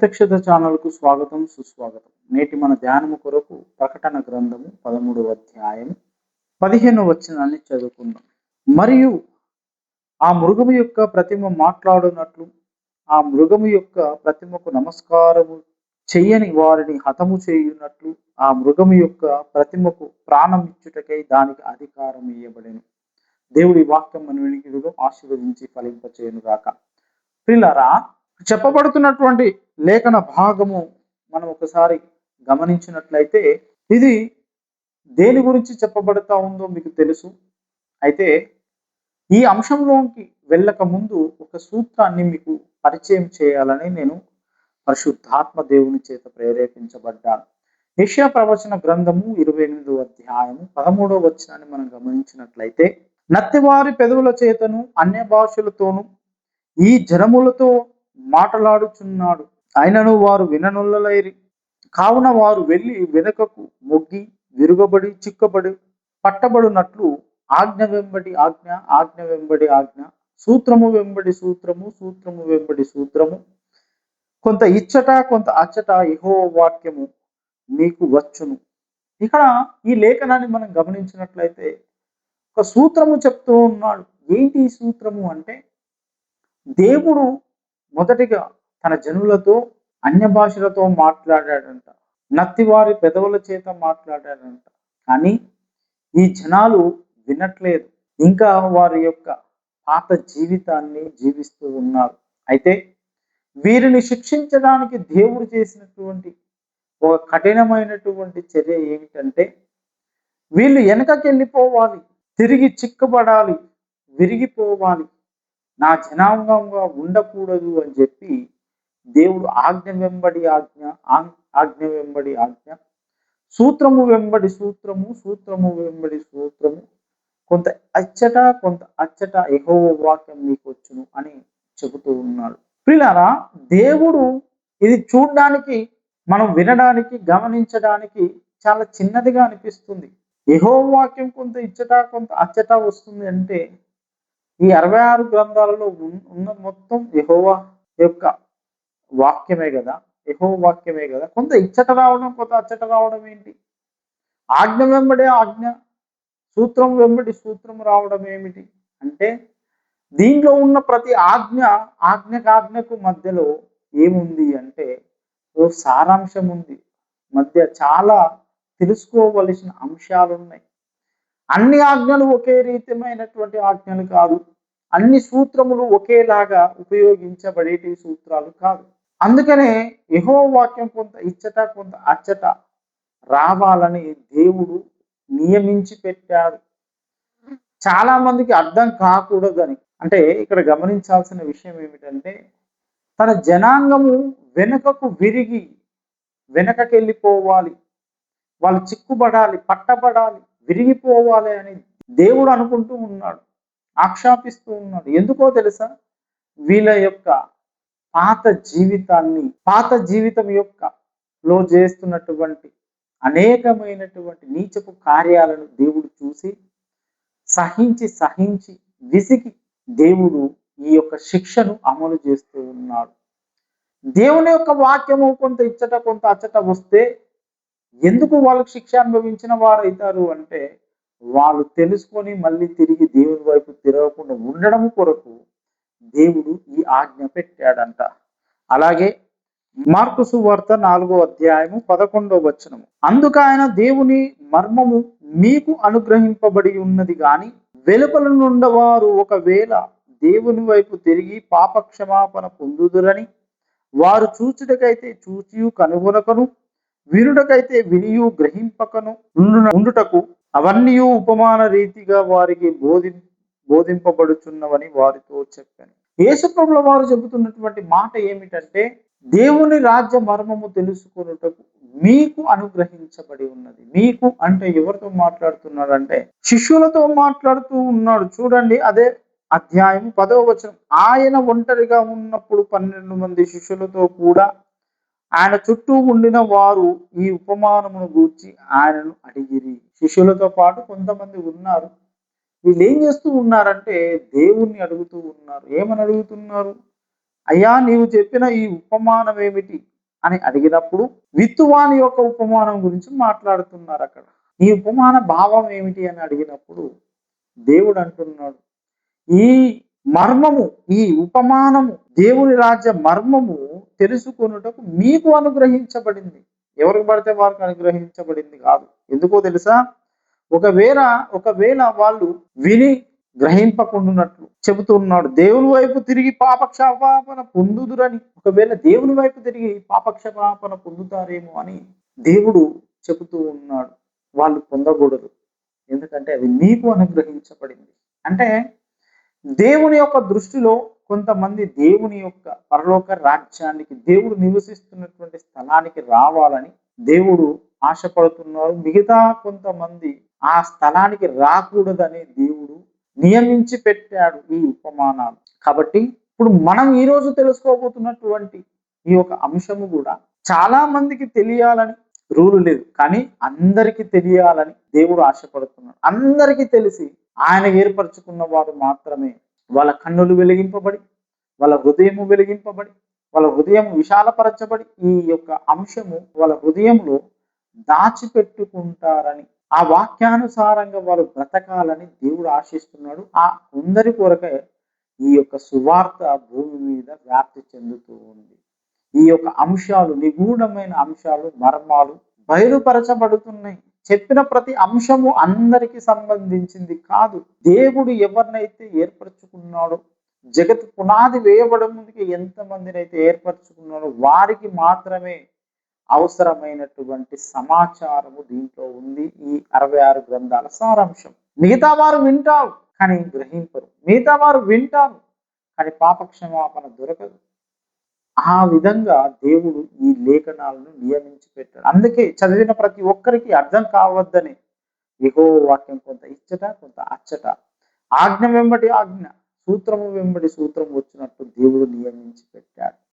ప్రత్యక్షత ఛానల్కు స్వాగతం సుస్వాగతం. నేటి మన ధ్యానము కొరకు ప్రకటన గ్రంథము 13వ అధ్యాయం 15వ వచనాన్ని చదువుకుందాం. మరియు ఆ మృగము యొక్క ప్రతిమ మాట్లాడునట్లు ఆ మృగము యొక్క ప్రతిమకు నమస్కారము చెయ్యని వారిని హతము చేయునట్లు ఆ మృగము యొక్క ప్రతిమకు ప్రాణం ఇచ్చుటకై దానికి అధికారం ఇయ్యబడెను. దేవుడి వాక్యం మన వినికిడిలో ఆశీర్వదించి ఫలింపచేయును గాక. ప్రియులారా, చెప్పబడుతున్నటువంటి లేఖన భాగము మనం ఒకసారి గమనించినట్లయితే ఇది దేని గురించి చెప్పబడతా ఉందో మీకు తెలుసు. అయితే ఈ అంశంలోకి వెళ్ళక ముందు ఒక సూత్రాన్ని మీకు పరిచయం చేయాలని నేను పరిశుద్ధాత్మ దేవుని చేత ప్రేరేపించబడ్డాను. యెషయా ప్రవచన గ్రంథము 28వ అధ్యాయము 13వ వచనాన్ని మనం గమనించినట్లయితే, నత్తివారి పెదవుల చేతను అన్య భాషలతోనూ ఈ జనములతో మాటలాడుచున్నాడు, ఆయనను వారు విననొల్లలైరి. కావున వారు వెళ్ళి వెనుకకు మొగ్గి విరుగబడి చిక్కబడి పట్టబడినట్లు ఆజ్ఞ వెంబడి ఆజ్ఞ, ఆజ్ఞ వెంబడి ఆజ్ఞ, సూత్రము వెంబడి సూత్రము, సూత్రము వెంబడి సూత్రము, కొంత ఇచ్చట కొంత అచ్చట యెహోవా వాక్యము మీకు వచ్చును. ఇక్కడ ఈ లేఖనాన్ని మనం గమనించినట్లయితే ఒక సూత్రము చెప్తూ ఉన్నాడు. ఏంటి ఈ సూత్రము అంటే, దేవుడు మొదటిగా తన జనులతో అన్య భాషలతో మాట్లాడాడంట, నత్తివారి పెదవుల చేత మాట్లాడాడంట. కానీ ఈ జనాలు వినట్లేదు, ఇంకా వారి యొక్క పాత జీవితాన్ని జీవిస్తూ ఉన్నారు. అయితే వీరిని శిక్షించడానికి దేవుడు చేసినటువంటి ఒక కఠినమైనటువంటి చర్య ఏమిటంటే, వీళ్ళు వెనకకి వెళ్ళిపోవాలి, తిరిగి చిక్కబడాలి, విరిగిపోవాలి, నా జనాంగంగా ఉండకూడదు అని చెప్పి దేవుడు ఆజ్ఞ వెంబడి ఆజ్ఞ, ఆజ్ఞ వెంబడి ఆజ్ఞ, సూత్రము వెంబడి సూత్రము, సూత్రము వెంబడి సూత్రము, కొంత అచ్చట కొంత అచ్చట యెహోవా వాక్యం మీకు వచ్చును అని చెబుతూ ఉన్నాడు. ప్రియులారా, దేవుడు ఇది చూడడానికి, మనం వినడానికి, గమనించడానికి చాలా చిన్నదిగా అనిపిస్తుంది. యెహోవా వాక్యం కొంత ఇచ్చట కొంత అచ్చట వస్తుంది అంటే, ఈ 66 గ్రంథాలలో ఉన్న మొత్తం యెహోవా యొక్క వాక్యమే కదా, యెహోవా వాక్యమే కదా. కొంత ఇచ్చట రావడం కొంత అచ్చట రావడం ఏంటి? ఆజ్ఞ వెంబడే ఆజ్ఞ, సూత్రం వెంబడి సూత్రం రావడం ఏమిటి అంటే, దీంట్లో ఉన్న ప్రతి ఆజ్ఞ ఆజ్ఞకు మధ్యలో ఏముంది అంటే ఓ సారాంశం ఉంది. మధ్య చాలా తెలుసుకోవలసిన అంశాలు ఉన్నాయి. అన్ని ఆజ్ఞలు ఒకే రీతిమైనటువంటి ఆజ్ఞలు కాదు, అన్ని సూత్రములు ఒకేలాగా ఉపయోగించబడేటి సూత్రాలు కాదు. అందుకనే యెహోవా వాక్యం కొంత ఇచ్చట కొంత అచ్చట రావాలని దేవుడు నియమించి పెట్టాడు. చాలా మందికి అర్థం కాకూడదని. అంటే ఇక్కడ గమనించాల్సిన విషయం ఏమిటంటే, తన జనాంగము వెనుకకు విరిగి వెనకకి వెళ్ళిపోవాలి, వాళ్ళు చిక్కుబడాలి, పట్టబడాలి, విరిగిపోవాలి అని దేవుడు అనుకుంటూ ఉన్నాడు, ఆక్షేపిస్తూ ఉన్నాడు. ఎందుకో తెలుసా? వీళ్ళ యొక్క పాత జీవితాన్ని, పాత జీవితం యొక్క లో చేస్తున్నటువంటి అనేకమైనటువంటి నీచపు కార్యాలను దేవుడు చూసి సహించి విసిగి దేవుడు ఈ యొక్క శిక్షను అమలు చేస్తూ ఉన్నాడు. దేవుని యొక్క వాక్యము కొంత ఇచ్చట కొంత అచ్చట వస్తే ఎందుకు వాళ్ళకు శిక్ష అనుభవించిన వారు అవుతారు అంటే, వాళ్ళు తెలుసుకొని మళ్ళీ తిరిగి దేవుని వైపు తిరగకుండా ఉండడం కొరకు దేవుడు ఈ ఆజ్ఞ పెట్టాడంట. అలాగే మార్కు సువార్త 4వ అధ్యాయము 11వ వచనము, అందుకు ఆయన దేవుని మర్మము మీకు అనుగ్రహింపబడి ఉన్నది గాని వెలుపల నుండవారు ఒకవేళ దేవుని వైపు తిరిగి పాప క్షమాపణ పొందుదురని వారు చూచుటకైతే చూచియు కనుగొనకను, వినుటకైతే వినియు గ్రహింపకను ఉండుటకు అవన్నీ ఉపమాన రీతిగా వారికి బోధింపబడుచున్నవని వారితో చెప్పాను. యేసుప్రభుల వారు చెబుతున్నటువంటి మాట ఏమిటంటే, దేవుని రాజ్య మర్మము తెలుసుకొనుటకు మీకు అనుగ్రహించబడి ఉన్నది. మీకు అంటే ఎవరితో మాట్లాడుతున్నాడు అంటే, శిష్యులతో మాట్లాడుతూ ఉన్నాడు. చూడండి, అదే అధ్యాయం 10వ వచనం, ఆయన ఒంటరిగా ఉన్నప్పుడు 12 మంది శిష్యులతో కూడా ఆయన చుట్టూ ఉండిన వారు ఈ ఉపమానమును గూర్చి ఆయనను అడిగిరి. శిష్యులతో పాటు కొంతమంది ఉన్నారు. వీళ్ళు ఏం చేస్తూ ఉన్నారంటే దేవుణ్ణి అడుగుతూ ఉన్నారు. ఏమని అడుగుతున్నారు? అయ్యా, నీవు చెప్పిన ఈ ఉపమానం ఏమిటి? అని అడిగినప్పుడు విత్తువాని యొక్క ఉపమానం గురించి మాట్లాడుతున్నారు అక్కడ. ఈ ఉపమాన భావం ఏమిటి అని అడిగినప్పుడు దేవుడు అంటున్నాడు, ఈ మర్మము, ఈ ఉపమానము, దేవుని రాజ్య మర్మము తెలుసుకొనుటకు మీకు అనుగ్రహించబడింది. ఎవరికి పడితే వారికి అనుగ్రహించబడింది కాదు. ఎందుకో తెలుసా? ఒకవేళ వాళ్ళు విని గ్రహింపకుండునట్లు చెబుతున్నాడు. దేవుని వైపు తిరిగి పాపక్షమాపణ పొందుదురని, ఒకవేళ దేవుని వైపు తిరిగి పాపక్షమాపణ పొందుతారేమో అని దేవుడు చెబుతూ ఉన్నాడు. వాళ్ళు పొందకూడదు, ఎందుకంటే అది మీకు అనుగ్రహించబడింది. అంటే దేవుని యొక్క దృష్టిలో కొంతమంది దేవుని యొక్క పరలోక రాజ్యానికి, దేవుడు నివసిస్తున్నటువంటి స్థలానికి రావాలని దేవుడు ఆశపడుతున్నారు. మిగతా కొంతమంది ఆ స్థలానికి రాకూడదని దేవుడు నియమించి పెట్టాడు ఈ ఉపమానాలు. కాబట్టి ఇప్పుడు మనం ఈరోజు తెలుసుకోబోతున్నటువంటి ఈ యొక్క అంశము కూడా చాలా మందికి తెలియాలని రూలు లేదు, కానీ అందరికీ తెలియాలని దేవుడు ఆశపడుతున్నాడు. అందరికీ తెలిసి ఆయన ఏర్పరచుకున్న వారు మాత్రమే వాళ్ళ కన్నులు వెలిగింపబడి, వాళ్ళ హృదయము వెలిగింపబడి, వాళ్ళ హృదయం విశాలపరచబడి ఈ యొక్క అంశము వాళ్ళ హృదయంలో దాచిపెట్టుకుంటారని, ఆ వాక్యానుసారంగా వాళ్ళు బ్రతకాలని దేవుడు ఆశిస్తున్నాడు. ఆ అందరి కొరకే ఈ యొక్క సువార్త భూమి మీద వ్యాప్తి చెందుతూ ఉంది. ఈ యొక్క అంశాలు, నిగూఢమైన అంశాలు, మర్మాలు బయలుపరచబడుతున్నాయి. చెప్పిన ప్రతి అంశము అందరికి సంబంధించింది కాదు. దేవుడు ఎవరినైతే ఏర్పరచుకున్నాడో, జగత్ పునాది వేయబడే ముందుకి ఎంతమందిని అయితే ఏర్పరచుకున్నాడో వారికి మాత్రమే అవసరమైనటువంటి సమాచారము దీంట్లో ఉంది. ఈ 66 గ్రంథాల సారాంశం. మిగతా వారు వింటారు కానీ గ్రహింపరు, మిగతా వారు వింటారు కానీ పాపక్షమాపణ దొరకదు. ఆ విధంగా దేవుడు ఈ లేఖనాలను నియమించి పెట్టాడు. అందుకే చదివిన ప్రతి ఒక్కరికి అర్థం కావద్దని యెహోవా వాక్యం కొంత ఇచ్చట కొంత అచ్చట, ఆజ్ఞ వెంబడి ఆజ్ఞ, సూత్రము వెంబడి సూత్రం వచ్చినట్టు దేవుడు నియమించి పెట్టాడు.